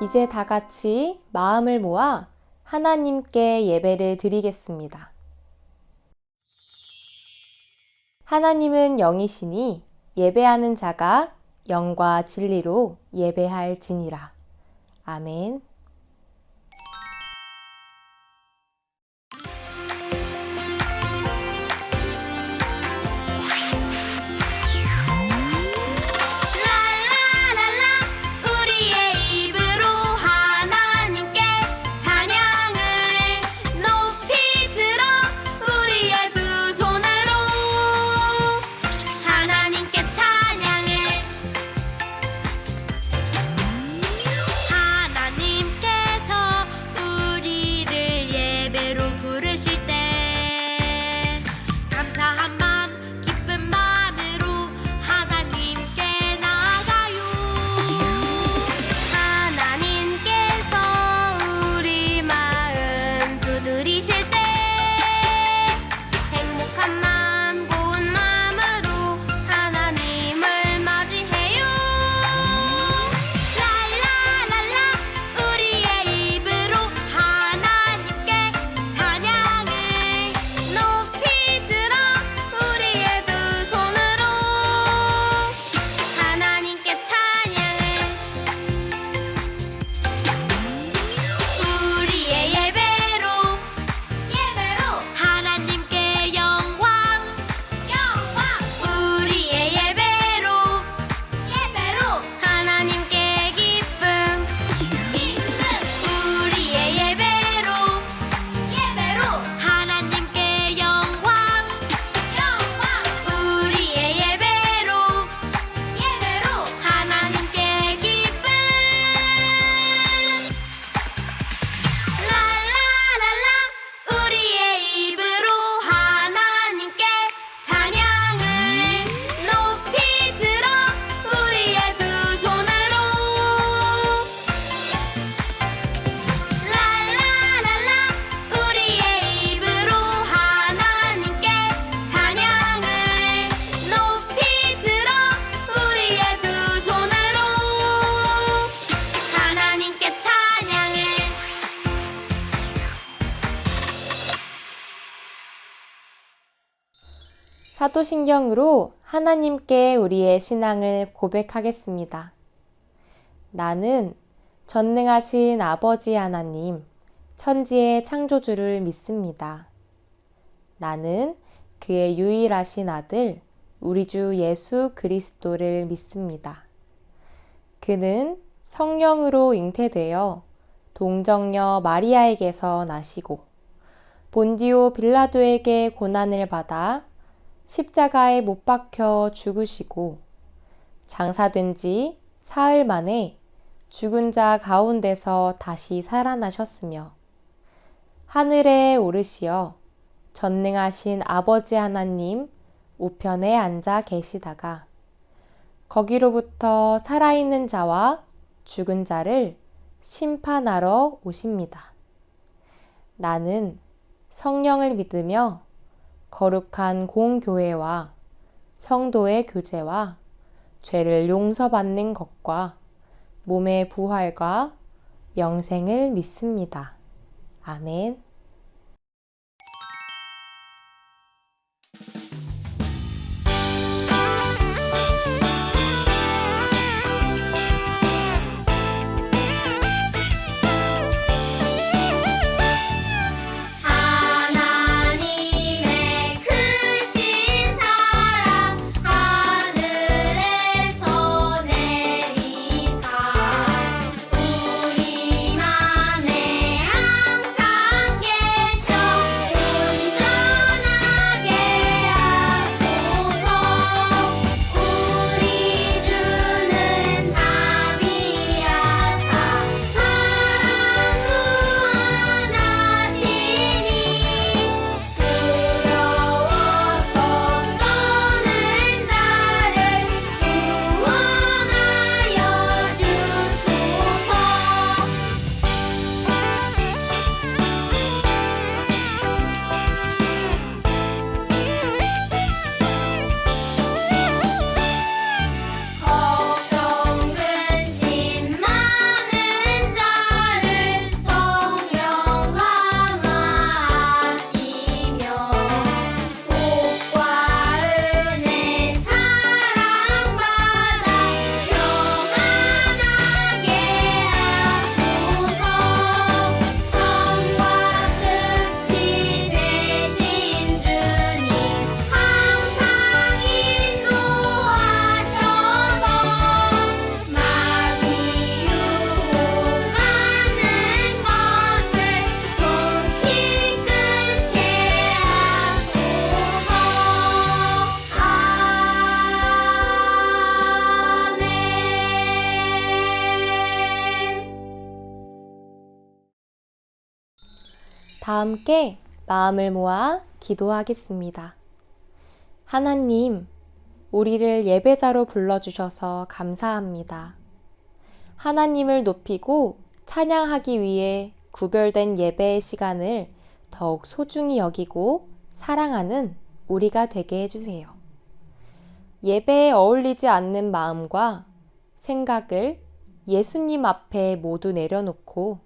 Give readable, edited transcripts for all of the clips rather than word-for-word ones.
이제 다 같이 마음을 모아 하나님께 예배를 드리겠습니다. 하나님은 영이시니 예배하는 자가 영과 진리로 예배할지니라. 아멘. 사도신경으로 하나님께 우리의 신앙을 고백하겠습니다. 나는 전능하신 아버지 하나님, 천지의 창조주를 믿습니다. 나는 그의 유일하신 아들, 우리 주 예수 그리스도를 믿습니다. 그는 성령으로 잉태되어 동정녀 마리아에게서 나시고 본디오 빌라도에게 고난을 받아 십자가에 못 박혀 죽으시고 장사된 지 사흘 만에 죽은 자 가운데서 다시 살아나셨으며 하늘에 오르시어 전능하신 아버지 하나님 우편에 앉아 계시다가 거기로부터 살아있는 자와 죽은 자를 심판하러 오십니다. 나는 성령을 믿으며 거룩한 공교회와 성도의 교제와 죄를 용서받는 것과 몸의 부활과 영생을 믿습니다. 아멘. 우리만의 항상 다 함께 마음을 모아 기도하겠습니다. 하나님, 우리를 예배자로 불러주셔서 감사합니다. 하나님을 높이고 찬양하기 위해 구별된 예배의 시간을 더욱 소중히 여기고 사랑하는 우리가 되게 해주세요. 예배에 어울리지 않는 마음과 생각을 예수님 앞에 모두 내려놓고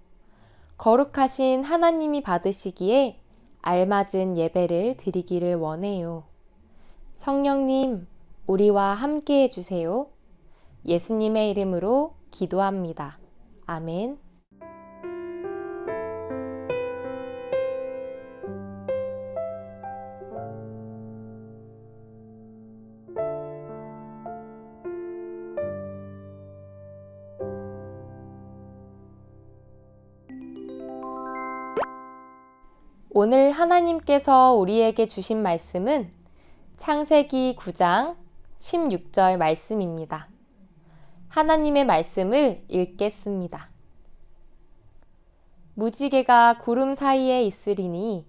거룩하신 하나님이 받으시기에 알맞은 예배를 드리기를 원해요. 성령님, 우리와 함께 해주세요. 예수님의 이름으로 기도합니다. 아멘. 오늘 하나님께서 우리에게 주신 말씀은 창세기 9장 16절 말씀입니다. 하나님의 말씀을 읽겠습니다. 무지개가 구름 사이에 있으리니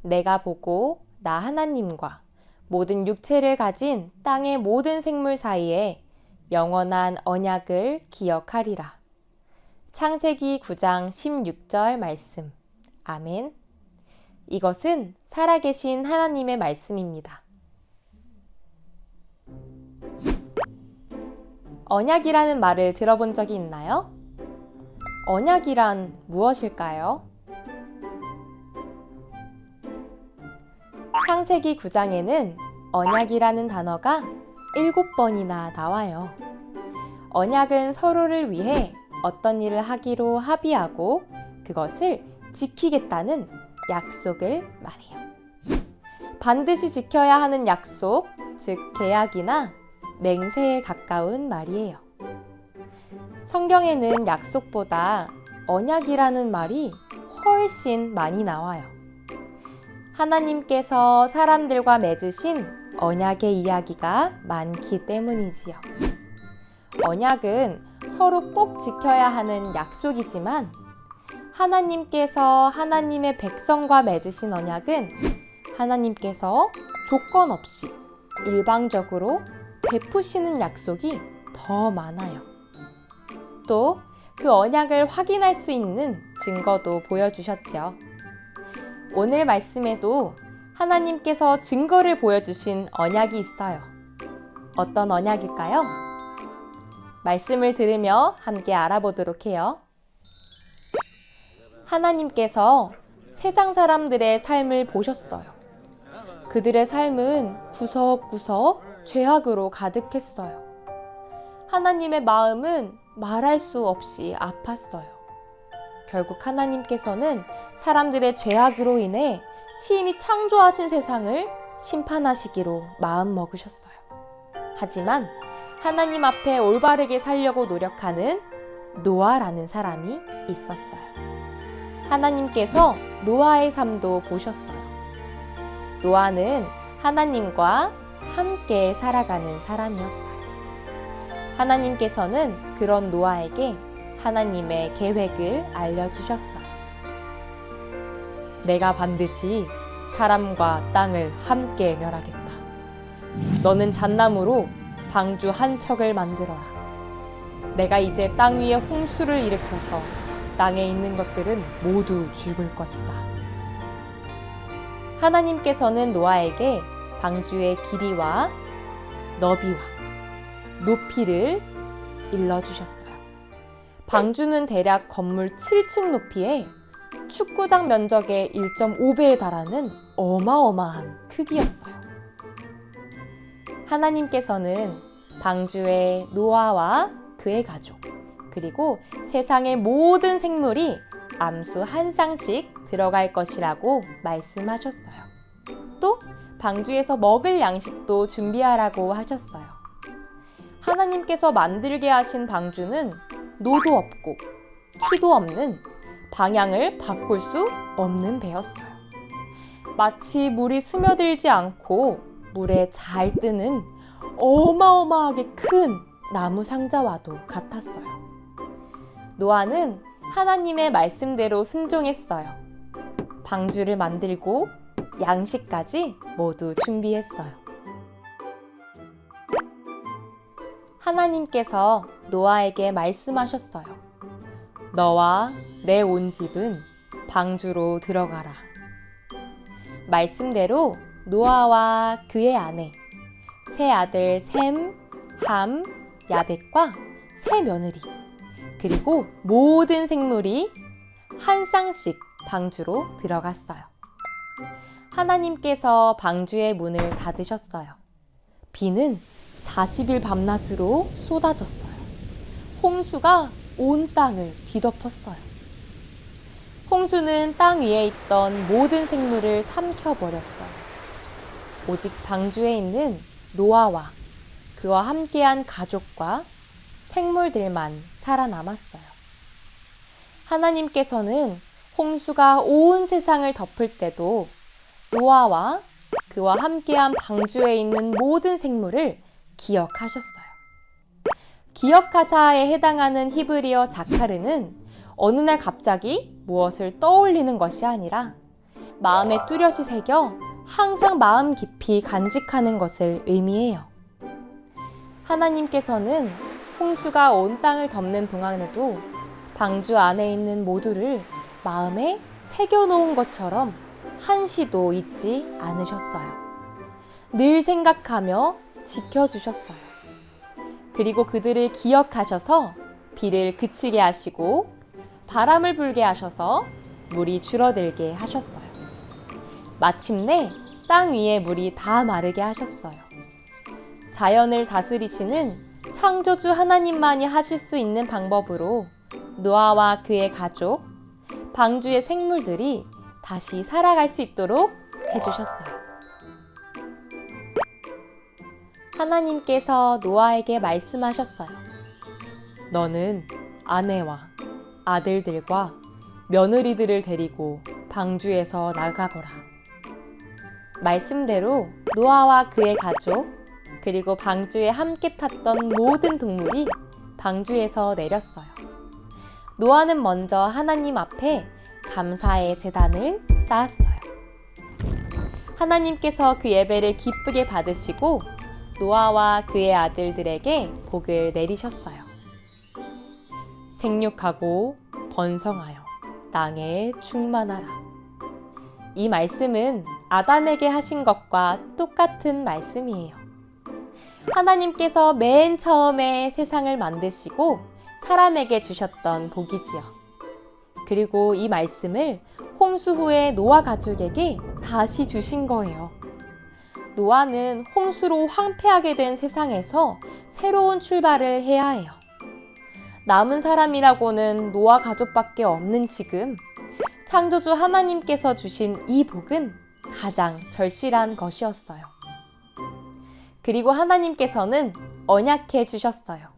내가 보고 나 하나님과 모든 육체를 가진 땅의 모든 생물 사이에 영원한 언약을 기억하리라. 창세기 9장 16절 말씀. 아멘. 이것은 살아계신 하나님의 말씀입니다. 언약이라는 말을 들어본 적이 있나요? 언약이란 무엇일까요? 창세기 9장에는 언약이라는 단어가 7번이나 나와요. 언약은 서로를 위해 어떤 일을 하기로 합의하고 그것을 지키겠다는 약속을 말해요. 반드시 지켜야 하는 약속, 즉 계약이나 맹세에 가까운 말이에요. 성경에는 약속보다 언약이라는 말이 훨씬 많이 나와요. 하나님께서 사람들과 맺으신 언약의 이야기가 많기 때문이지요. 언약은 서로 꼭 지켜야 하는 약속이지만 하나님께서 하나님의 백성과 맺으신 언약은 하나님께서 조건 없이 일방적으로 베푸시는 약속이 더 많아요. 또 그 언약을 확인할 수 있는 증거도 보여주셨죠. 오늘 말씀에도 하나님께서 증거를 보여주신 언약이 있어요. 어떤 언약일까요? 말씀을 들으며 함께 알아보도록 해요. 하나님께서 세상 사람들의 삶을 보셨어요. 그들의 삶은 구석구석 죄악으로 가득했어요. 하나님의 마음은 말할 수 없이 아팠어요. 결국 하나님께서는 사람들의 죄악으로 인해 친히 창조하신 세상을 심판하시기로 마음먹으셨어요. 하지만 하나님 앞에 올바르게 살려고 노력하는 노아라는 사람이 있었어요. 하나님께서 노아의 삶도 보셨어요. 노아는 하나님과 함께 살아가는 사람이었어요. 하나님께서는 그런 노아에게 하나님의 계획을 알려주셨어요. 내가 반드시 사람과 땅을 함께 멸하겠다. 너는 잣나무로 방주 한 척을 만들어라. 내가 이제 땅 위에 홍수를 일으켜서 땅에 있는 것들은 모두 죽을 것이다. 하나님께서는 노아에게 방주의 길이와 너비와 높이를 일러주셨어요. 방주는 대략 건물 7층 높이에 축구장 면적의 1.5배에 달하는 어마어마한 크기였어요. 하나님께서는 방주에 노아와 그의 가족, 그리고 세상의 모든 생물이 암수 한 쌍씩 들어갈 것이라고 말씀하셨어요. 또 방주에서 먹을 양식도 준비하라고 하셨어요. 하나님께서 만들게 하신 방주는 노도 없고 키도 없는 방향을 바꿀 수 없는 배였어요. 마치 물이 스며들지 않고 물에 잘 뜨는 어마어마하게 큰 나무 상자와도 같았어요. 노아는 하나님의 말씀대로 순종했어요. 방주를 만들고 양식까지 모두 준비했어요. 하나님께서 노아에게 말씀하셨어요. 너와 내 온 집은 방주로 들어가라. 말씀대로 노아와 그의 아내, 세 아들 셈, 함, 야벳과 세 며느리, 그리고 모든 생물이 한 쌍씩 방주로 들어갔어요. 하나님께서 방주의 문을 닫으셨어요. 비는 40일 밤낮으로 쏟아졌어요. 홍수가 온 땅을 뒤덮었어요. 홍수는 땅 위에 있던 모든 생물을 삼켜버렸어요. 오직 방주에 있는 노아와 그와 함께한 가족과 생물들만 살아남았어요. 하나님께서는 홍수가 온 세상을 덮을 때도 노아와 그와 함께한 방주에 있는 모든 생물을 기억하셨어요. 기억하사에 해당하는 히브리어 자카르는 어느 날 갑자기 무엇을 떠올리는 것이 아니라 마음에 뚜렷이 새겨 항상 마음 깊이 간직하는 것을 의미해요. 하나님께서는 홍수가 온 땅을 덮는 동안에도 방주 안에 있는 모두를 마음에 새겨놓은 것처럼 한시도 잊지 않으셨어요. 늘 생각하며 지켜주셨어요. 그리고 그들을 기억하셔서 비를 그치게 하시고 바람을 불게 하셔서 물이 줄어들게 하셨어요. 마침내 땅 위의 물이 다 마르게 하셨어요. 자연을 다스리시는 창조주 하나님만이 하실 수 있는 방법으로 노아와 그의 가족, 방주의 생물들이 다시 살아갈 수 있도록 해주셨어요. 하나님께서 노아에게 말씀하셨어요. 너는 아내와 아들들과 며느리들을 데리고 방주에서 나가보라. 말씀대로 노아와 그의 가족, 그리고 방주에 함께 탔던 모든 동물이 방주에서 내렸어요. 노아는 먼저 하나님 앞에 감사의 제단을 쌓았어요. 하나님께서 그 예배를 기쁘게 받으시고 노아와 그의 아들들에게 복을 내리셨어요. 생육하고 번성하여 땅에 충만하라. 이 말씀은 아담에게 하신 것과 똑같은 말씀이에요. 하나님께서 맨 처음에 세상을 만드시고 사람에게 주셨던 복이지요. 그리고 이 말씀을 홍수 후에 노아 가족에게 다시 주신 거예요. 노아는 홍수로 황폐하게 된 세상에서 새로운 출발을 해야 해요. 남은 사람이라고는 노아 가족밖에 없는 지금 창조주 하나님께서 주신 이 복은 가장 절실한 것이었어요. 그리고 하나님께서는 언약해 주셨어요.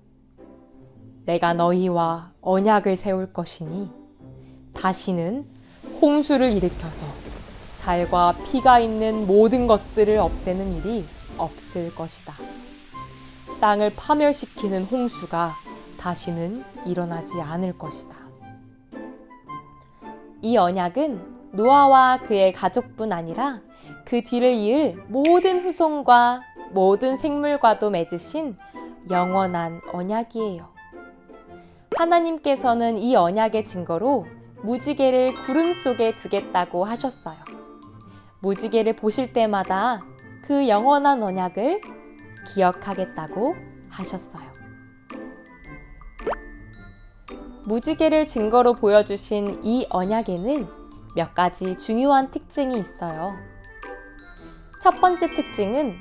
내가 너희와 언약을 세울 것이니 다시는 홍수를 일으켜서 살과 피가 있는 모든 것들을 없애는 일이 없을 것이다. 땅을 파멸시키는 홍수가 다시는 일어나지 않을 것이다. 이 언약은 노아와 그의 가족뿐 아니라 그 뒤를 이을 모든 후손과 모든 생물과도 맺으신 영원한 언약이에요. 하나님께서는 이 언약의 증거로 무지개를 구름 속에 두겠다고 하셨어요. 무지개를 보실 때마다 그 영원한 언약을 기억하겠다고 하셨어요. 무지개를 증거로 보여주신 이 언약에는 몇 가지 중요한 특징이 있어요. 첫 번째 특징은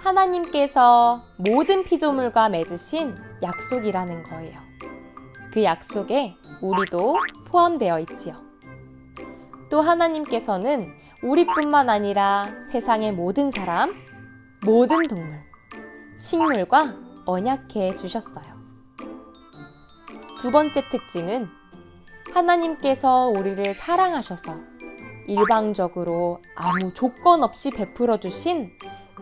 하나님께서 모든 피조물과 맺으신 약속이라는 거예요. 그 약속에 우리도 포함되어 있지요. 또 하나님께서는 우리뿐만 아니라 세상의 모든 사람, 모든 동물, 식물과 언약해 주셨어요. 두 번째 특징은 하나님께서 우리를 사랑하셔서 일방적으로 아무 조건 없이 베풀어 주신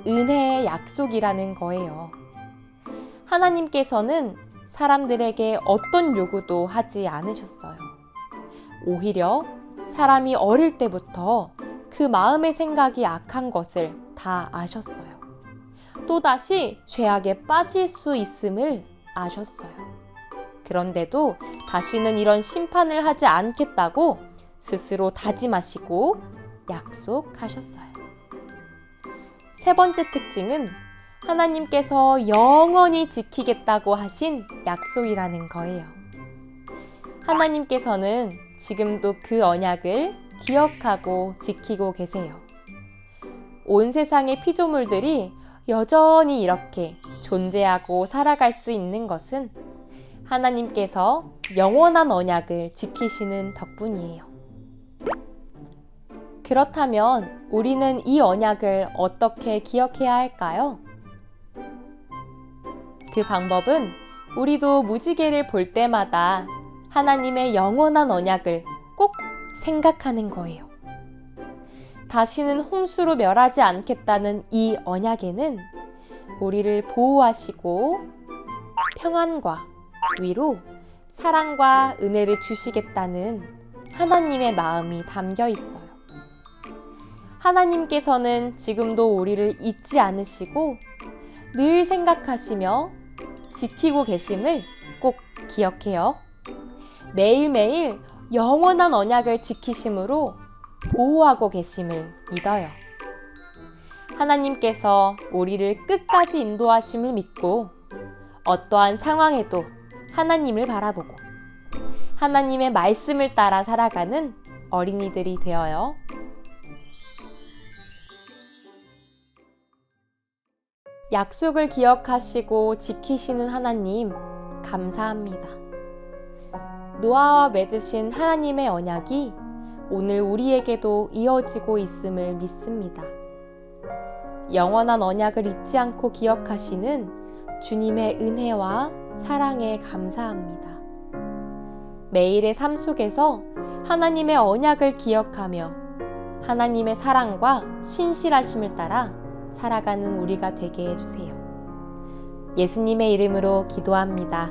은혜의 약속이라는 거예요. 하나님께서는 사람들에게 어떤 요구도 하지 않으셨어요. 오히려 사람이 어릴 때부터 그 마음의 생각이 악한 것을 다 아셨어요. 또다시 죄악에 빠질 수 있음을 아셨어요. 그런데도 다시는 이런 심판을 하지 않겠다고 스스로 다짐하시고 약속하셨어요. 세 번째 특징은 하나님께서 영원히 지키겠다고 하신 약속이라는 거예요. 하나님께서는 지금도 그 언약을 기억하고 지키고 계세요. 온 세상의 피조물들이 여전히 이렇게 존재하고 살아갈 수 있는 것은 하나님께서 영원한 언약을 지키시는 덕분이에요. 그렇다면 우리는 이 언약을 어떻게 기억해야 할까요? 그 방법은 우리도 무지개를 볼 때마다 하나님의 영원한 언약을 꼭 생각하는 거예요. 다시는 홍수로 멸하지 않겠다는 이 언약에는 우리를 보호하시고 평안과 위로, 사랑과 은혜를 주시겠다는 하나님의 마음이 담겨 있어요. 하나님께서는 지금도 우리를 잊지 않으시고 늘 생각하시며 지키고 계심을 꼭 기억해요. 매일매일 영원한 언약을 지키심으로 보호하고 계심을 믿어요. 하나님께서 우리를 끝까지 인도하심을 믿고 어떠한 상황에도 하나님을 바라보고 하나님의 말씀을 따라 살아가는 어린이들이 되어요. 약속을 기억하시고 지키시는 하나님, 감사합니다. 노아와 맺으신 하나님의 언약이 오늘 우리에게도 이어지고 있음을 믿습니다. 영원한 언약을 잊지 않고 기억하시는 주님의 은혜와 사랑에 감사합니다. 매일의 삶 속에서 하나님의 언약을 기억하며 하나님의 사랑과 신실하심을 따라 살아가는 우리가 되게 해주세요. 예수님의 이름으로 기도합니다.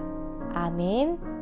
아멘.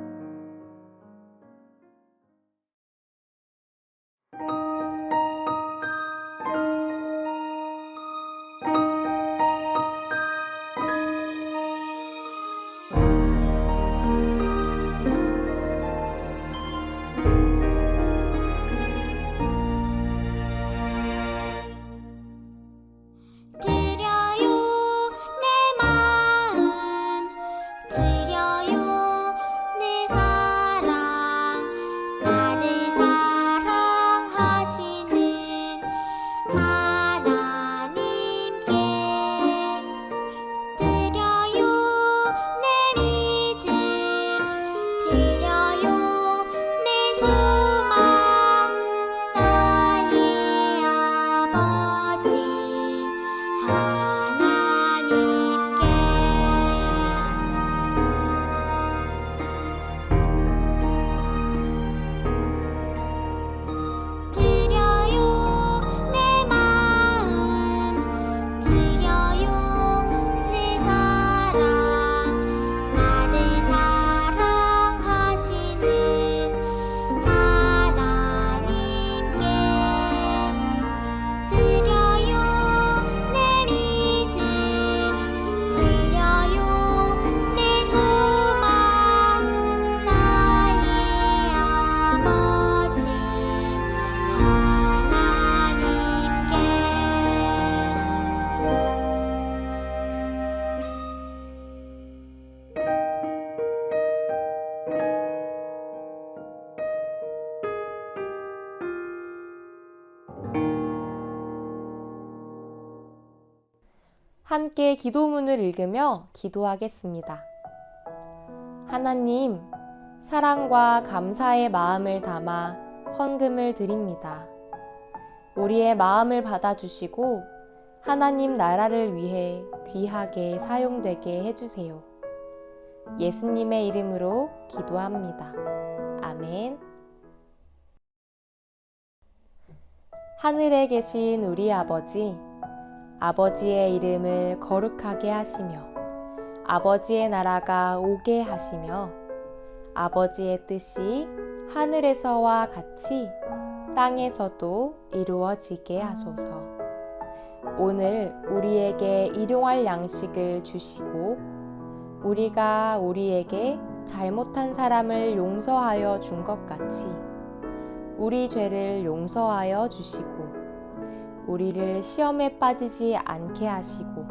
함께 기도문을 읽으며 기도하겠습니다. 하나님, 사랑과 감사의 마음을 담아 헌금을 드립니다. 우리의 마음을 받아주시고 하나님 나라를 위해 귀하게 사용되게 해주세요. 예수님의 이름으로 기도합니다. 아멘. 하늘에 계신 우리 아버지, 아버지의 이름을 거룩하게 하시며 아버지의 나라가 오게 하시며 아버지의 뜻이 하늘에서와 같이 땅에서도 이루어지게 하소서. 오늘 우리에게 일용할 양식을 주시고 우리가 우리에게 잘못한 사람을 용서하여 준 것 같이 우리 죄를 용서하여 주시고 우리를 시험에 빠지지 않게 하시고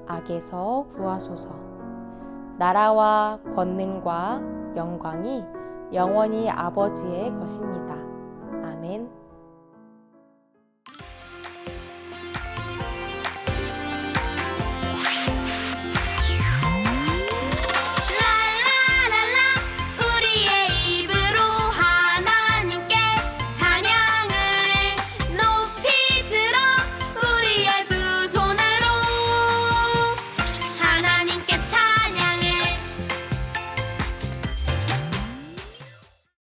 악에서 구하소서. 나라와 권능과 영광이 영원히 아버지의 것입니다. 아멘.